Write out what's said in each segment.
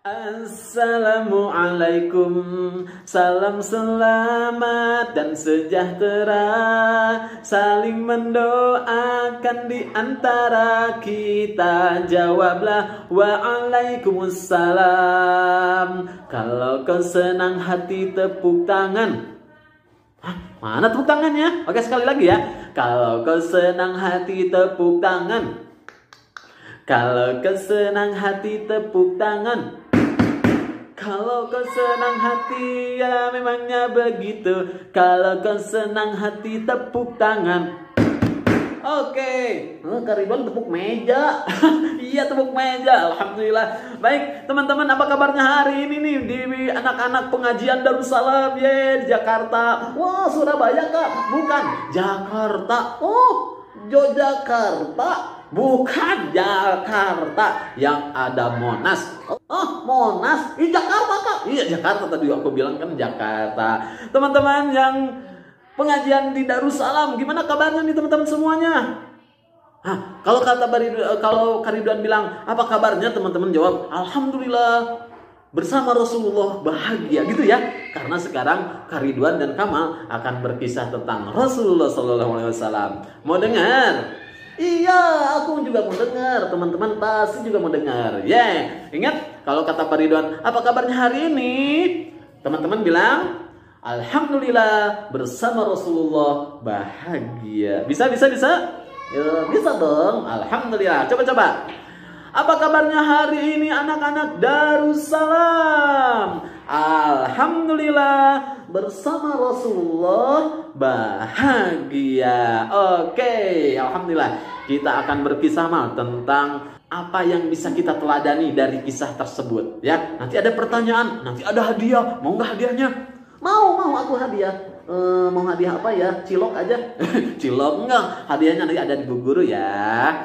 Assalamualaikum, salam selamat dan sejahtera, saling mendoakan di antara kita. Jawablah waalaikumsalam. Kalau kau senang hati tepuk tangan. Hah, mana tepuk tangannya? Oke, sekali lagi ya. Kalau kau senang hati tepuk tangan. Kalau kau senang hati tepuk tangan. Kalau kau senang hati, ya memangnya begitu. Kalau kau senang hati tepuk tangan. Oke, Kak Ridwan tepuk meja. Iya, tepuk meja. Alhamdulillah. Baik, teman-teman, apa kabarnya hari ini nih di anak-anak pengajian Darussalam di Jakarta? Wah, Surabaya Kak? Bukan, Jakarta. Oh, Yogyakarta. Bukan Jakarta, yang ada Monas. Oh, Monas, Jakarta Kak. Iya, Jakarta tadi aku bilang kan Jakarta. Teman-teman yang pengajian di Darussalam, gimana kabarnya nih teman-teman semuanya? Hah, kalau Kak Ridwan bilang apa kabarnya, teman-teman jawab alhamdulillah, bersama Rasulullah bahagia gitu ya. Karena sekarang Kak Ridwan dan Kamal akan berkisah tentang Rasulullah SAW. Mau dengar? Iya, aku juga mau dengar. Teman-teman pasti juga mau dengar. Ingat, kalau kata Pak Ridwan, apa kabarnya hari ini? Teman-teman bilang, alhamdulillah, bersama Rasulullah bahagia. Bisa? Ya, bisa dong. Alhamdulillah. Coba. Apa kabarnya hari ini anak-anak Darussalam? Alhamdulillah, bersama Rasulullah bahagia. Oke, alhamdulillah. Kita akan berkisah tentang apa yang bisa kita teladani dari kisah tersebut ya. Nanti ada pertanyaan, nanti ada hadiah. Mau nggak hadiahnya? Mau aku hadiah. Mau hadiah apa ya? Cilok aja. Cilok enggak? Hadiahnya nanti ada di Bu Guru ya.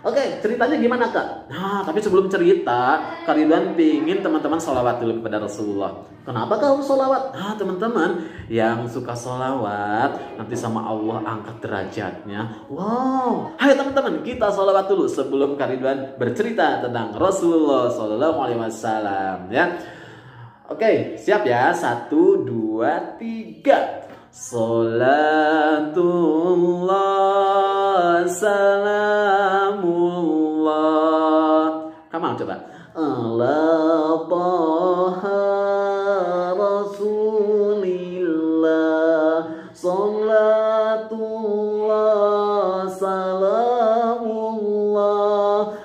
Oke, ceritanya gimana Kak? Nah, tapi sebelum cerita, Kak Ridwan pingin teman-teman sholawat dulu kepada Rasulullah. Kenapa kau sholawat? Nah, teman-teman yang suka sholawat, nanti sama Allah angkat derajatnya. Wow, hai teman-teman, kita sholawat dulu sebelum Kak Ridwan bercerita tentang Rasulullah SAW ya. Oke, siap ya? 1, 2, 3. Salatullah salamullah. Kamu coba. Ala taha rasulillah. Salatullah salamullah.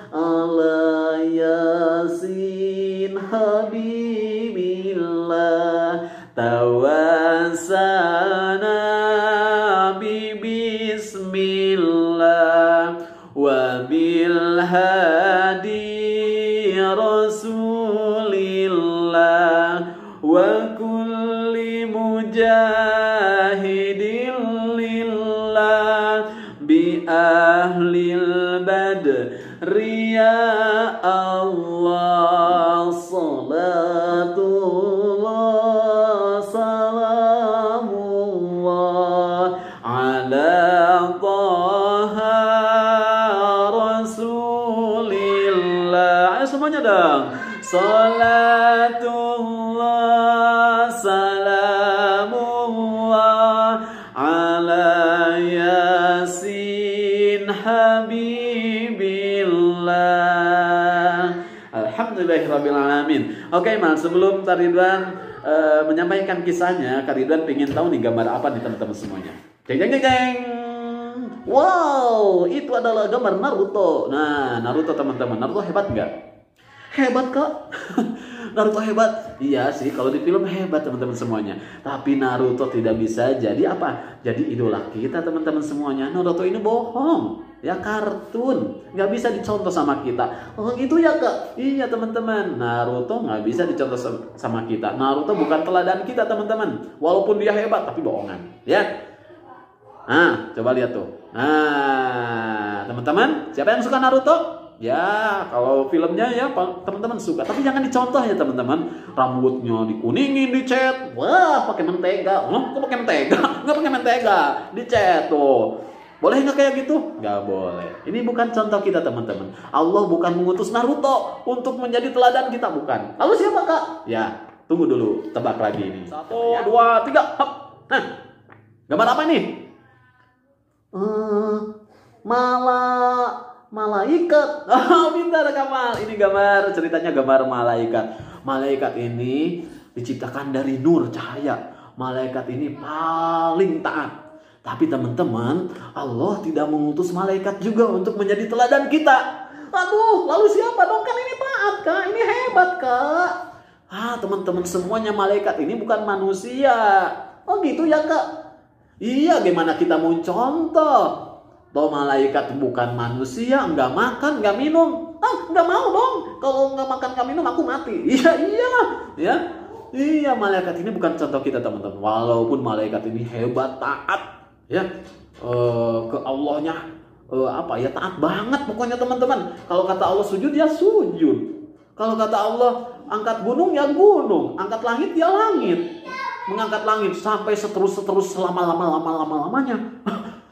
Ala yasin habibillah. Tawasana bismillah wa bil hadi rasulillah wa kulli mujahidin lillah bi ahlil badri ya Allah. Salatullah salamullah ala taha rasulillah. Ayo semuanya dong. Salatullah salamullah ala yasin habibillah. Alhamdulillahirrabbilalamin. Oke Mal, sebelum Kak Ridwan menyampaikan kisahnya, Kak Ridwan pengen tahu nih gambar apa nih teman-teman semuanya. Jeng. Wow, itu adalah gambar Naruto. Nah, Naruto teman-teman, Naruto hebat nggak? Hebat Kak. Naruto hebat. Iya sih, kalau di film hebat teman-teman semuanya. Tapi Naruto tidak bisa jadi apa? Jadi idola kita teman-teman semuanya. Naruto ini bohong. Ya, kartun, nggak bisa dicontoh sama kita. Oh gitu ya Kak? Iya teman-teman, Naruto nggak bisa dicontoh sama kita. Naruto bukan teladan kita teman-teman. Walaupun dia hebat, tapi bohongan. Ya. Nah, coba lihat tuh. Nah, teman-teman, siapa yang suka Naruto? Ya, kalau filmnya ya teman-teman suka. Tapi jangan dicontoh ya teman-teman. Rambutnya dikuningin, dicat. Wah, pakai mentega. Kok pakai mentega? Nggak pakai mentega. Dicat tuh. Boleh nggak kayak gitu? Nggak boleh. Ini bukan contoh kita teman-teman. Allah bukan mengutus Naruto untuk menjadi teladan kita, bukan. Lalu siapa kak? Ya, tunggu dulu, tebak lagi ini. 1, 2, 3, hop. Nah, gambar apa ini? Malaikat. Oh, pintar Kamal. Ini gambar, ceritanya gambar malaikat. Malaikat ini diciptakan dari nur, cahaya. Malaikat ini paling taat. Tapi teman-teman, Allah tidak mengutus malaikat juga untuk menjadi teladan kita. Aduh, lalu siapa dong? Kan ini taat kak, ini hebat kak. Teman-teman semuanya, malaikat ini bukan manusia. Oh gitu ya kak? Iya, gimana kita mau contoh? Toh malaikat bukan manusia, nggak makan, nggak minum. Nggak mau dong. Kalau nggak makan, nggak minum, aku mati. Iya, iyalah. Ya, iya, malaikat ini bukan contoh kita teman-teman. Walaupun malaikat ini hebat, taat. Ya, ke Allahnya taat banget pokoknya teman-teman. Kalau kata Allah sujud ya sujud. Kalau kata Allah angkat gunung ya gunung, angkat langit ya langit. Mengangkat langit sampai seterus selama-lamanya.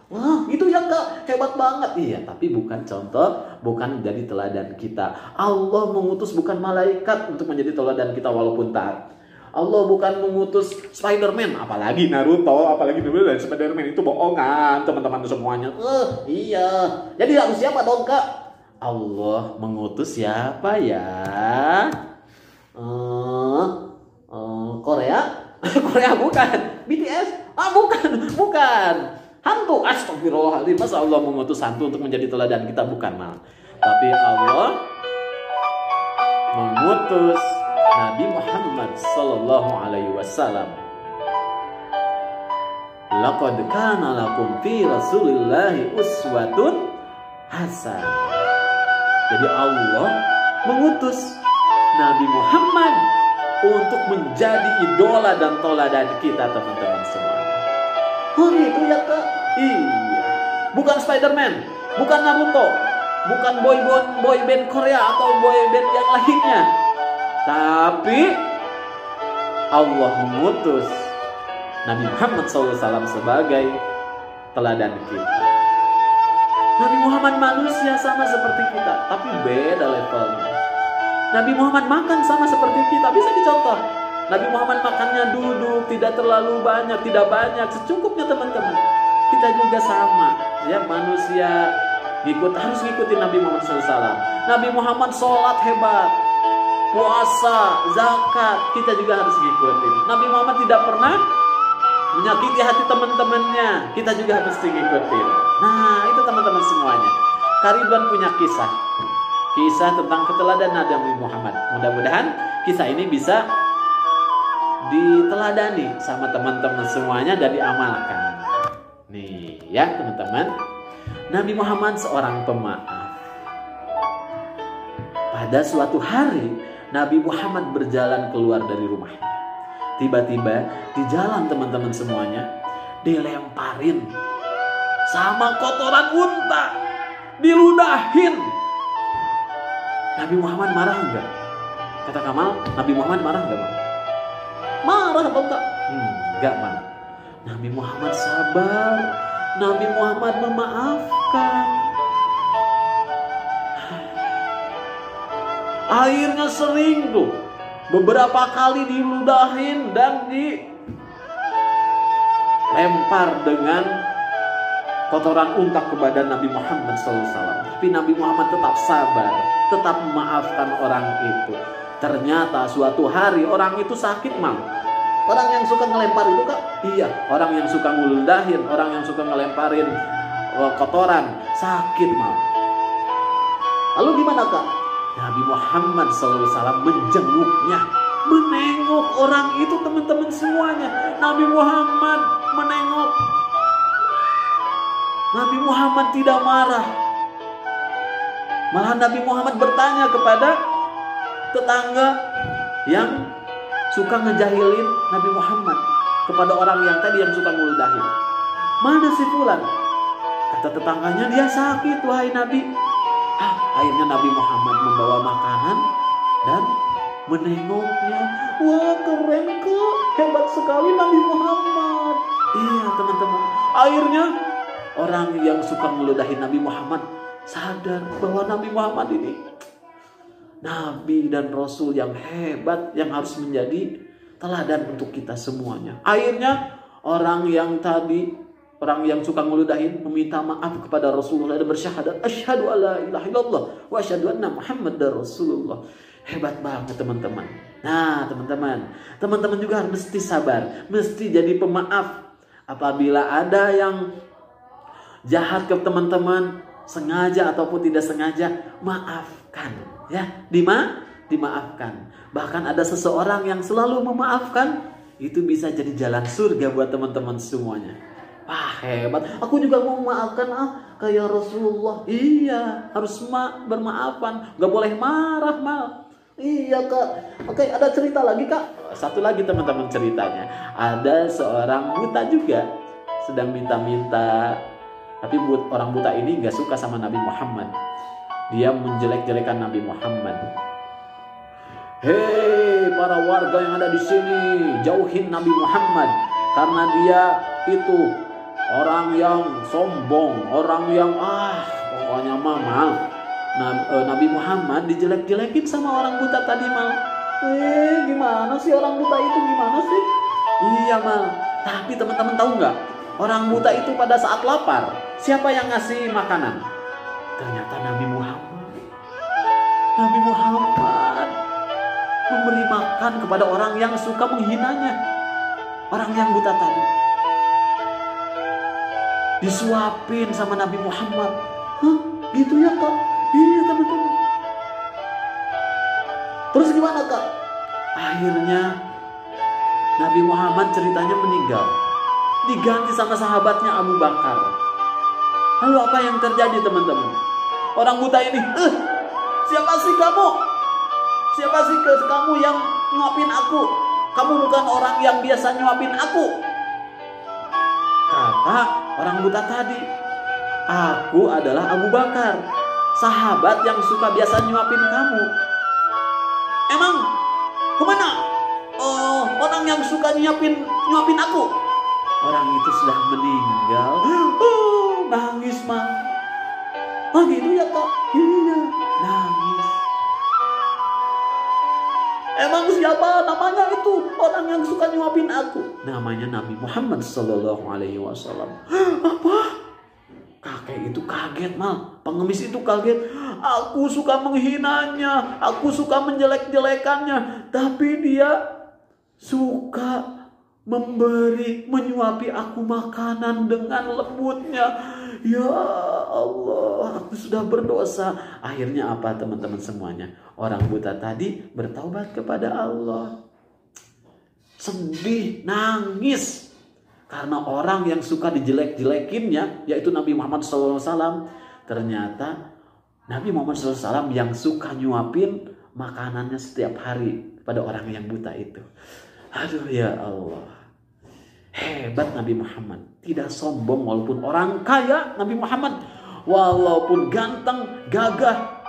Wah, itu ya kak, hebat banget. Iya, tapi bukan contoh, bukan jadi teladan kita. Allah mengutus bukan malaikat untuk menjadi teladan kita walaupun taat. Allah bukan mengutus Spider-Man, apalagi Naruto, apalagi dan Spider-Man itu bohongan teman-teman semuanya. Iya. Jadi harus siapa dong kak? Allah mengutus siapa ya? Korea? Korea bukan. BTS? Bukan. Hantu. Astagfirullahaladzim. Masa Allah mengutus hantu untuk menjadi teladan kita? Bukan mal. Tapi Allah mengutus Nabi Muhammad sallallahu alaihi wasallam. Laqad kana lakum fi Rasulillahi uswatun hasanah. Jadi Allah mengutus Nabi Muhammad untuk menjadi idola dan teladan kita teman-teman semua. Oh itu ya kak? Iya. Bukan Spider-Man, bukan Naruto, bukan boy band Korea atau boy band yang lainnya. Tapi Allah mengutus Nabi Muhammad SAW sebagai teladan kita. Nabi Muhammad manusia sama seperti kita, tapi beda levelnya. Nabi Muhammad makan sama seperti kita, bisa dicontoh. Nabi Muhammad makannya duduk, tidak terlalu banyak, tidak banyak, secukupnya teman-teman. Kita juga sama, ya manusia harus ngikutin Nabi Muhammad SAW. Nabi Muhammad sholat hebat, puasa, zakat, kita juga harus ngikutin. Nabi Muhammad tidak pernah menyakiti hati teman-temannya, kita juga harus ngikutin. Nah, itu teman-teman semuanya. Kak Ridwan punya kisah tentang keteladanan Nabi Muhammad. Mudah-mudahan kisah ini bisa diteladani sama teman-teman semuanya dan diamalkan. Nih, ya teman-teman. Nabi Muhammad seorang pemaaf. Pada suatu hari Nabi Muhammad berjalan keluar dari rumahnya. Tiba-tiba di jalan teman-teman semuanya dilemparin sama kotoran unta, diludahin. Nabi Muhammad marah enggak? Kata Kamal, Nabi Muhammad marah enggak, Bang? Marah atau enggak? Enggak, Bang. Nabi Muhammad sabar. Nabi Muhammad memaafkan. Akhirnya sering tuh, beberapa kali diludahin dan dilempar dengan kotoran unta ke badan Nabi Muhammad SAW. Tapi Nabi Muhammad tetap sabar, tetap memaafkan orang itu. Ternyata suatu hari orang itu sakit, Mang. Orang yang suka ngelempar itu kak? Iya, orang yang suka ngeludahin, orang yang suka ngelemparin kotoran sakit, Mang. Lalu gimana kak? Nabi Muhammad SAW menjenguknya, menengok orang itu teman-teman semuanya. Nabi Muhammad menengok. Nabi Muhammad tidak marah. Malah Nabi Muhammad bertanya kepada tetangga yang suka ngejahilin Nabi Muhammad, kepada orang yang tadi yang suka ngeludahin. Mana si fulan? Kata tetangganya, dia sakit wahai Nabi. Akhirnya Nabi Muhammad membawa makanan dan menengoknya. Wah, keren kok, hebat sekali Nabi Muhammad. Iya teman-teman. Akhirnya Orang yang suka ngeludahin Nabi Muhammad sadar bahwa Nabi Muhammad ini Nabi dan Rasul yang hebat, yang harus menjadi teladan untuk kita semuanya. Akhirnya orang yang suka ngeludahin meminta maaf kepada Rasulullah dan bersyahadat, asyhadu alla ilaha illallah wa asyhadu anna Muhammadar Rasulullah. Hebat banget teman-teman. Nah teman-teman juga mesti sabar, mesti jadi pemaaf. Apabila ada yang jahat ke teman-teman, sengaja ataupun tidak sengaja, maafkan ya, dimaafkan. Bahkan ada seseorang yang selalu memaafkan, itu bisa jadi jalan surga buat teman-teman semuanya. Wah hebat, aku juga mau memaafkan kayak Rasulullah. Iya, harus bermaafan, gak boleh marah mal. Iya kak. Oke, ada cerita lagi kak. Satu lagi teman-teman ceritanya, ada seorang buta juga sedang minta-minta. Tapi orang buta ini gak suka sama Nabi Muhammad. Dia menjelek-jelekan Nabi Muhammad. Hei para warga yang ada di sini, jauhin Nabi Muhammad karena dia itu orang yang sombong, orang yang pokoknya mamal. Nabi Muhammad dijelek-jelekin sama orang buta tadi mal. Gimana sih orang buta itu, gimana sih? Iya mal. Tapi teman-teman tahu nggak? Orang buta itu pada saat lapar, siapa yang ngasih makanan? Ternyata Nabi Muhammad. Nabi Muhammad memberi makan kepada orang yang suka menghinanya. Orang yang buta tadi disuapin sama Nabi Muhammad. Hah? Gitu ya kak? Iya teman-teman. Terus gimana kak? Akhirnya Nabi Muhammad ceritanya meninggal, diganti sama sahabatnya Abu Bakar. Lalu apa yang terjadi teman-teman? Orang buta ini, siapa sih kamu? Siapa sih kamu yang nyuapin aku? Kamu bukan orang yang biasa nyuapin aku. Kata orang buta tadi, aku adalah Abu Bakar, sahabat yang suka biasa nyuapin kamu. Emang kemana? Orang yang suka nyuapin aku. Orang itu sudah meninggal. Nangis mah. Gitu ya kak? Iya, nangis. Emang siapa namanya itu orang yang suka nyuapin aku? Namanya Nabi Muhammad Sallallahu Alaihi Wasallam. Apa? Kakek itu kaget mal. Pengemis itu kaget. Aku suka menghinanya, aku suka menjelek-jelekannya, tapi dia suka menyuapi aku makanan dengan lembutnya. Ya Allah, aku sudah berdosa. Akhirnya apa teman-teman semuanya? Orang buta tadi bertaubat kepada Allah. Sedih, nangis. Karena orang yang suka dijelek-jelekinnya, yaitu Nabi Muhammad SAW. Ternyata Nabi Muhammad SAW yang suka nyuapin makanannya setiap hari pada orang yang buta itu. Aduh ya Allah. Hebat Nabi Muhammad. Tidak sombong walaupun orang kaya Nabi Muhammad. Walaupun ganteng, gagah.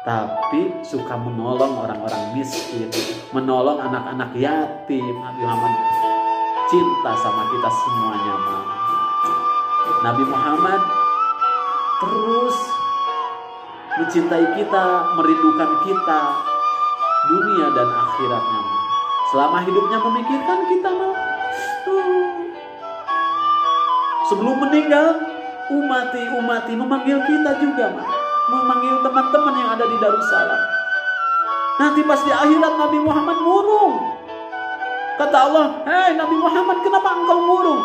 Tapi suka menolong orang-orang miskin. Menolong anak-anak yatim. Nabi Muhammad cinta sama kita semuanya. Nabi Muhammad terus mencintai kita, merindukan kita, dunia dan akhiratnya. Selama hidupnya memikirkan kita sebelum meninggal, umati memanggil kita juga memanggil teman-teman yang ada di Darussalam. Nanti pas di akhirat Nabi Muhammad murung. Kata Allah, hei Nabi Muhammad, kenapa engkau murung?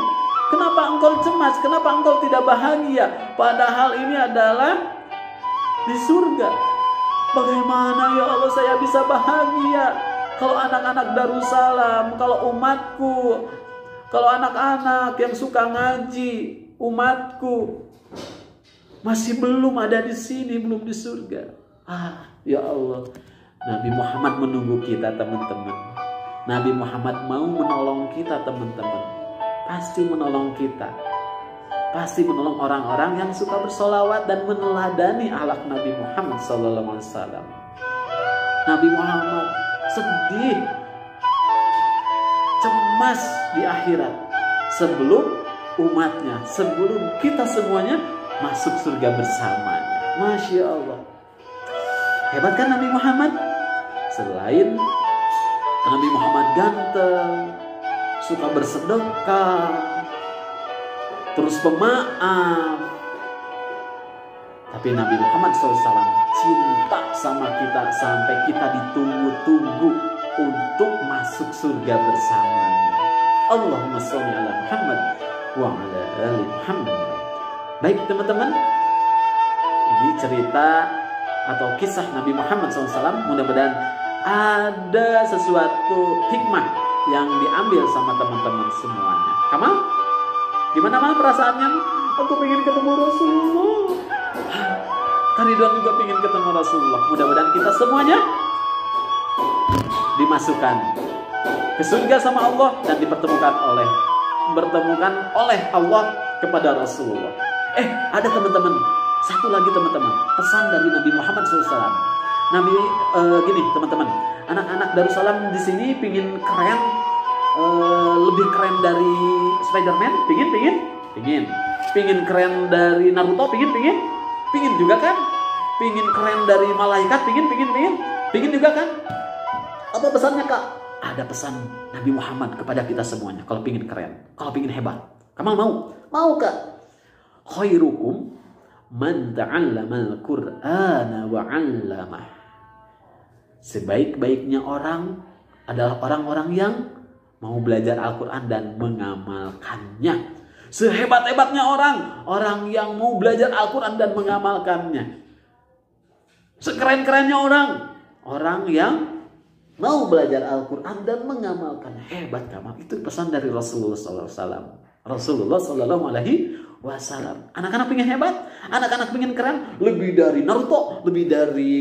Kenapa engkau cemas? Kenapa engkau tidak bahagia? Padahal ini adalah di surga. Bagaimana ya Allah saya bisa bahagia kalau anak-anak Darussalam, kalau umatku, kalau anak-anak yang suka ngaji, umatku masih belum ada di sini, belum di surga. Ya Allah. Nabi Muhammad menunggu kita teman-teman. Nabi Muhammad mau menolong kita teman-teman. Pasti menolong kita. Pasti menolong orang-orang yang suka bersolawat dan meneladani akhlak Nabi Muhammad SAW. Nabi Muhammad sedih, cemas di akhirat sebelum umatnya sebelum kita semuanya masuk surga bersamanya. Masya Allah. Hebat kan Nabi Muhammad? Selain Nabi Muhammad ganteng, suka bersedekah, terus pemaaf, tapi Nabi Muhammad SAW cinta sama kita sampai kita ditunggu-tunggu untuk masuk surga bersamanya. Allahumma sholli ala Muhammad wa ala ali Muhammad. Baik teman-teman, ini cerita atau kisah Nabi Muhammad SAW. Mudah-mudahan ada sesuatu hikmah yang diambil sama teman-teman semuanya. Kamal, gimana mal perasaannya? Aku pengen ketemu Rasulullah. Ridwan juga pengen ketemu Rasulullah. Mudah-mudahan kita semuanya dimasukkan ke surga sama Allah dan bertemukan oleh Allah kepada Rasulullah. Ada teman-teman, satu lagi teman-teman, pesan dari Nabi Muhammad SAW. Nabi gini teman-teman, anak-anak Darussalam di sini pingin keren, lebih keren dari Spider-Man, pingin keren dari Naruto, pingin juga kan? Pingin keren dari malaikat, pingin juga kan? Apa pesannya kak? Ada pesan Nabi Muhammad kepada kita semuanya. Kalau pingin keren, kalau pingin hebat, kamu mau kak? Khairukum man ta'allamal Qur'ana wa 'allamah. Sebaik-baiknya orang adalah orang-orang yang mau belajar Al-Quran dan mengamalkannya. Sehebat-hebatnya orang yang mau belajar Al-Quran dan mengamalkannya. Sekeren-kerennya orang yang mau belajar Al-Quran dan mengamalkannya. Hebat kamu. Itu pesan dari Rasulullah SAW. Rasulullah SAW. Anak-anak pengen hebat, anak-anak pengen keren, lebih dari Naruto, lebih dari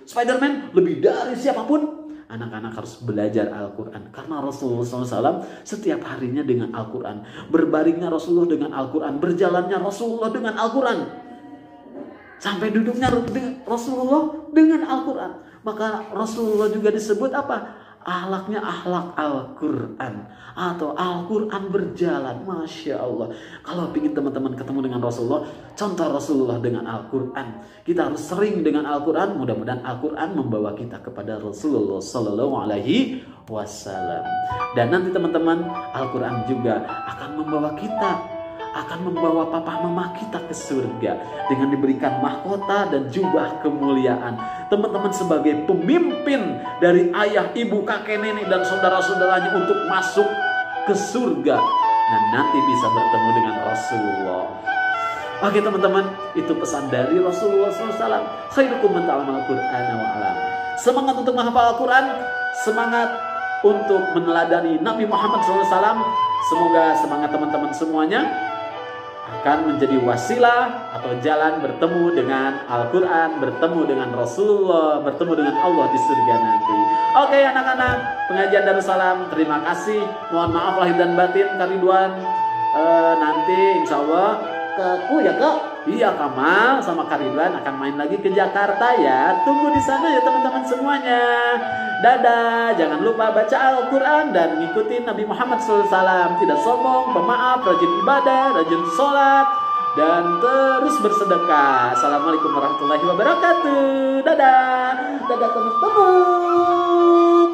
Spider-Man, lebih dari siapapun. Anak-anak harus belajar Al-Quran. Karena Rasulullah SAW setiap harinya dengan Al-Quran. Berbaringnya Rasulullah dengan Al-Quran. Berjalannya Rasulullah dengan Al-Quran. Sampai duduknya Rasulullah dengan Al-Quran. Maka Rasulullah juga disebut apa? Akhlaknya akhlak Al-Quran. Atau Al-Quran berjalan. Masya Allah. Kalau ingin teman-teman ketemu dengan Rasulullah, contoh Rasulullah dengan Al-Quran. Kita harus sering dengan Al-Quran. Mudah-mudahan Al-Quran membawa kita kepada Rasulullah SAW. Dan nanti teman-teman, Al-Quran juga akan membawa kita, akan membawa papa mama kita ke surga dengan diberikan mahkota dan jubah kemuliaan. Teman-teman sebagai pemimpin dari ayah, ibu, kakek, nenek dan saudara-saudaranya untuk masuk ke surga dan nanti bisa bertemu dengan Rasulullah. Oke teman-teman, itu pesan dari Rasulullah SAW. Khairukum man ta'allamal Qur'ana wa 'allama. Semangat untuk menghafal Al-Quran, semangat untuk meneladani Nabi Muhammad SAW. Semoga semangat teman-teman semuanya akan menjadi wasilah atau jalan bertemu dengan Al-Quran, bertemu dengan Rasulullah, bertemu dengan Allah di surga nanti. Oke anak-anak, pengajian Darussalam, terima kasih. Mohon maaf lahir dan batin, Kak Ridwan. Nanti insya Allah aku ya kak, iya Kamal sama Kak Ridwan akan main lagi ke Jakarta ya. Tunggu di sana ya teman-teman semuanya. Dadah, jangan lupa baca Al-Quran dan ngikutin Nabi Muhammad SAW. Tidak sombong, pemaaf, rajin ibadah, rajin sholat, dan terus bersedekah. Assalamualaikum warahmatullahi wabarakatuh. Dadah, dadah teman-teman.